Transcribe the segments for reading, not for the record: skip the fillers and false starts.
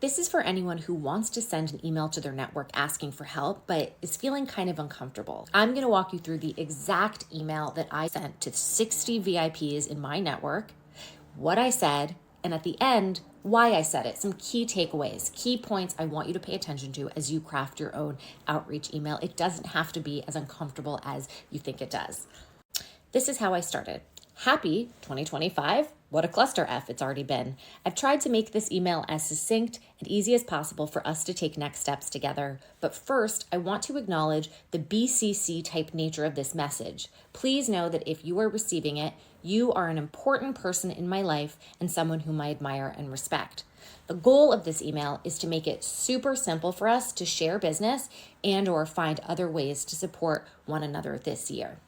This is for anyone who wants to send an email to their network asking for help, but is feeling kind of uncomfortable. I'm going to walk you through the exact email that I sent to 60 VIPs in my network, what I said, and at the end, why I said it. Some key takeaways, key points I want you to pay attention to as you craft your own outreach email. It doesn't have to be as uncomfortable as you think it does. This is how I started. Happy 2025. What a cluster F it's already been. I've tried to make this email as succinct and easy as possible for us to take next steps together. But first, I want to acknowledge the BCC type nature of this message. Please know that if you are receiving it, you are an important person in my life and someone whom I admire and respect. The goal of this email is to make it super simple for us to share business and or find other ways to support one another this year.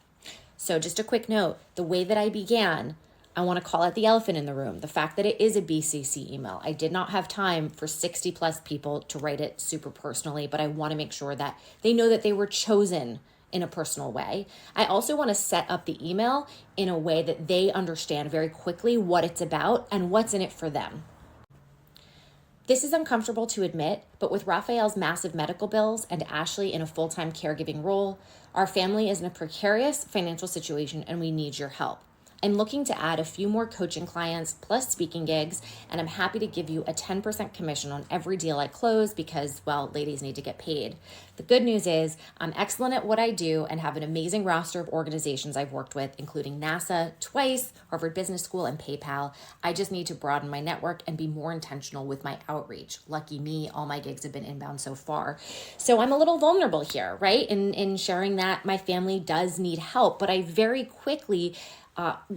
So just a quick note, the way that I began, I want to call it the elephant in the room, the fact that it is a BCC email. I did not have time for 60 plus people to write it super personally, but I want to make sure that they know that they were chosen in a personal way. I also want to set up the email in a way that they understand very quickly what it's about and what's in it for them. This is uncomfortable to admit, but with Raphael's massive medical bills and Ashley in a full-time caregiving role, our family is in a precarious financial situation and we need your help. I'm looking to add a few more coaching clients plus speaking gigs, and I'm happy to give you a 10% commission on every deal I close because, well, ladies need to get paid. The good news is I'm excellent at what I do and have an amazing roster of organizations I've worked with, including NASA twice, Harvard Business School, and PayPal. I just need to broaden my network and be more intentional with my outreach. Lucky me, all my gigs have been inbound so far. So I'm a little vulnerable here, right? In sharing that my family does need help, but I very quickly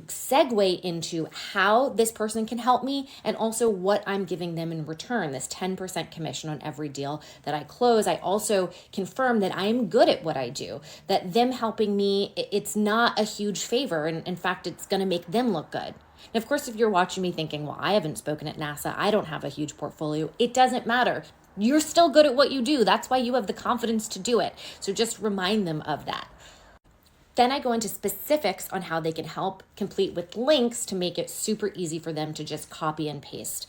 segue into how this person can help me and also what I'm giving them in return, this 10% commission on every deal that I close. I also confirm that I am good at what I do, that them helping me, it's not a huge favor. And in fact, it's going to make them look good. And of course, if you're watching me thinking, well, I haven't spoken at NASA, I don't have a huge portfolio, it doesn't matter. You're still good at what you do. That's why you have the confidence to do it. So just remind them of that. Then I go into specifics on how they can help, complete with links to make it super easy for them to just copy and paste.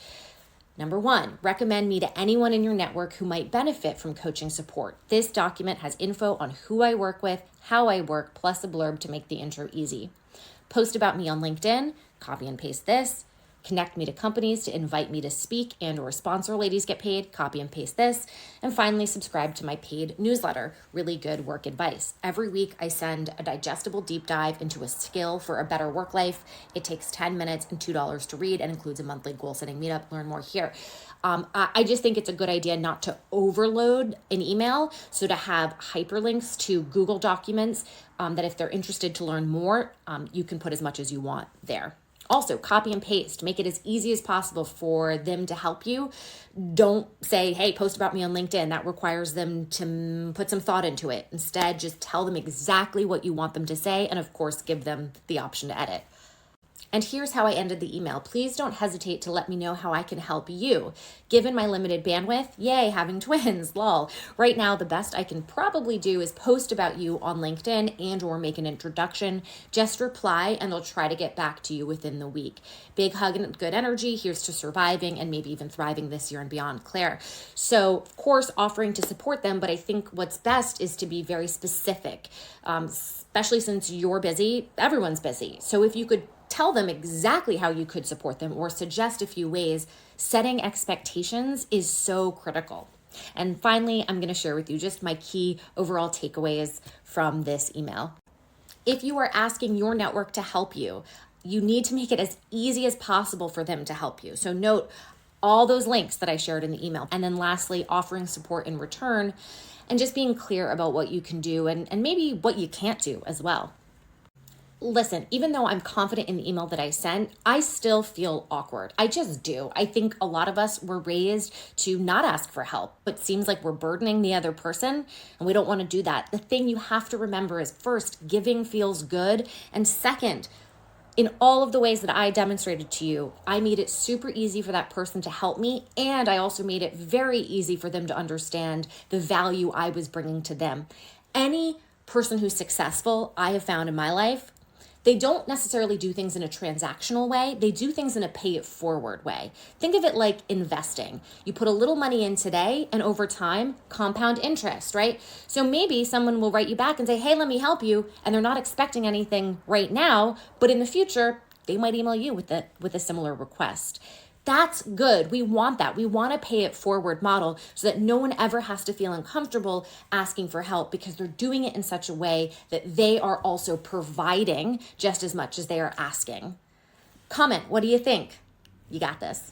Number 1, recommend me to anyone in your network who might benefit from coaching support. This document has info on who I work with, how I work, plus a blurb to make the intro easy. Post about me on LinkedIn, copy and paste this. Connect me to companies to invite me to speak and or sponsor Ladies Get Paid, copy and paste this. And finally, subscribe to my paid newsletter, Really Good Work Advice. Every week, I send a digestible deep dive into a skill for a better work life. It takes 10 minutes and $2 to read and includes a monthly goal-setting meetup. Learn more here. I just think it's a good idea not to overload an email, so to have hyperlinks to Google documents that if they're interested to learn more, you can put as much as you want there. Also, copy and paste. Make it as easy as possible for them to help you. Don't say, hey, post about me on LinkedIn. That requires them to put some thought into it. Instead, just tell them exactly what you want them to say and, of course, give them the option to edit. And here's how I ended the email. Please don't hesitate to let me know how I can help you. Given my limited bandwidth, yay, having twins, lol. Right now, the best I can probably do is post about you on LinkedIn and or make an introduction. Just reply and I'll try to get back to you within the week. Big hug and good energy. Here's to surviving and maybe even thriving this year and beyond, Claire. So, of course, offering to support them, but I think what's best is to be very specific, especially since you're busy, everyone's busy. So if you could tell them exactly how you could support them or suggest a few ways, setting expectations is so critical. And finally, I'm going to share with you just my key overall takeaways from this email. If you are asking your network to help you, you need to make it as easy as possible for them to help you. So note all those links that I shared in the email. And then lastly, offering support in return and just being clear about what you can do and maybe what you can't do as well. Listen, even though I'm confident in the email that I sent, I still feel awkward. I just do. I think a lot of us were raised to not ask for help, but it seems like we're burdening the other person, and we don't want to do that. The thing you have to remember is first, giving feels good, and second, in all of the ways that I demonstrated to you, I made it super easy for that person to help me, and I also made it very easy for them to understand the value I was bringing to them. Any person who's successful I have found in my life, They don't necessarily do things in a transactional way. They do things in a pay it forward way. Think of it like investing. You put a little money in today and over time, compound interest, right? So maybe someone will write you back and say, hey, let me help you. And they're not expecting anything right now, but in the future, they might email you with a similar request. That's good. We want that. We want a pay it forward model so that no one ever has to feel uncomfortable asking for help because they're doing it in such a way that they are also providing just as much as they are asking. Comment, what do you think? You got this.